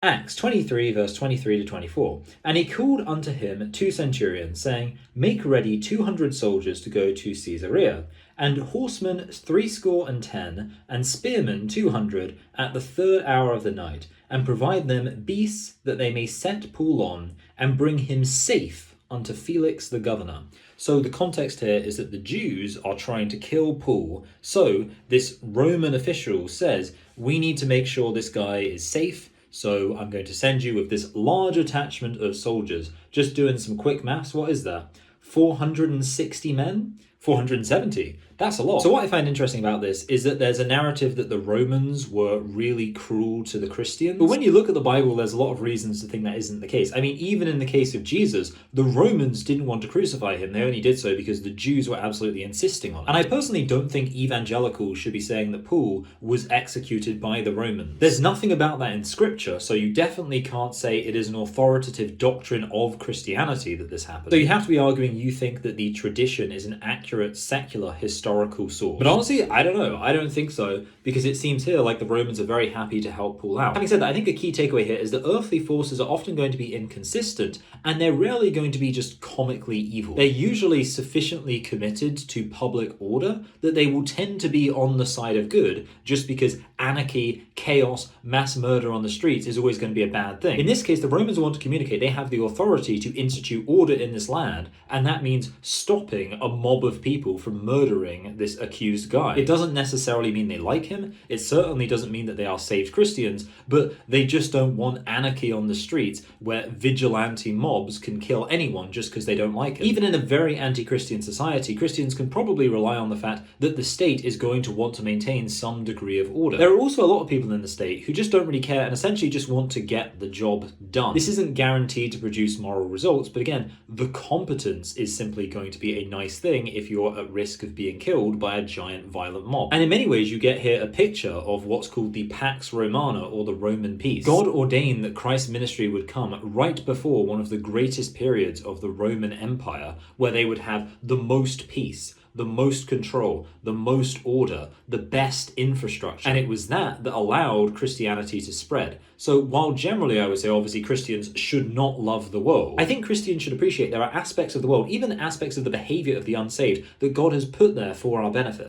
Acts 23, verse 23 to 24. And he called unto him two centurions, saying, Make ready 200 soldiers to go to Caesarea, and horsemen threescore and 10, and spearmen 200, at the third hour of the night, and provide them beasts that they may set Paul on, and bring him safe unto Felix the governor. So the context here is that the Jews are trying to kill Paul. So this Roman official says, we need to make sure this guy is safe. So I'm going to send you with this large attachment of soldiers. Just doing some quick maths, what is that? 460 men? 470. That's a lot. So what I find interesting about this is that there's a narrative that the Romans were really cruel to the Christians. But when you look at the Bible, there's a lot of reasons to think that isn't the case. I mean, even in the case of Jesus, the Romans didn't want to crucify him. They only did so because the Jews were absolutely insisting on it. And I personally don't think evangelicals should be saying that Paul was executed by the Romans. There's nothing about that in scripture, so you definitely can't say it is an authoritative doctrine of Christianity that this happened. So you have to be arguing you think that the tradition is an accurate secular historical source. But honestly, I don't know. I don't think so, because it seems here like the Romans are very happy to help Paul out. Having said that, I think a key takeaway here is that earthly forces are often going to be inconsistent, and they're rarely going to be just comically evil. They're usually sufficiently committed to public order that they will tend to be on the side of good, just because anarchy, chaos, mass murder on the streets is always going to be a bad thing. In this case, the Romans want to communicate they have the authority to institute order in this land, and that means stopping a mob of people from murdering this accused guy. It doesn't necessarily mean they like him. It certainly doesn't mean that they are saved Christians, but they just don't want anarchy on the streets where vigilante mobs can kill anyone just because they don't like him. Even in a very anti-Christian society, Christians can probably rely on the fact that the state is going to want to maintain some degree of order. There are also a lot of people in the state who just don't really care and essentially just want to get the job done. This isn't guaranteed to produce moral results, but again, the competence is simply going to be a nice thing if you're at risk of being killed by a giant violent mob. And in many ways, you get here a picture of what's called the Pax Romana, or the Roman peace. God ordained that Christ's ministry would come right before one of the greatest periods of the Roman Empire, where they would have the most peace, the most control, the most order, the best infrastructure. And it was that allowed Christianity to spread. So while generally I would say obviously Christians should not love the world, I think Christians should appreciate there are aspects of the world, even aspects of the behavior of the unsaved, that God has put there for our benefit.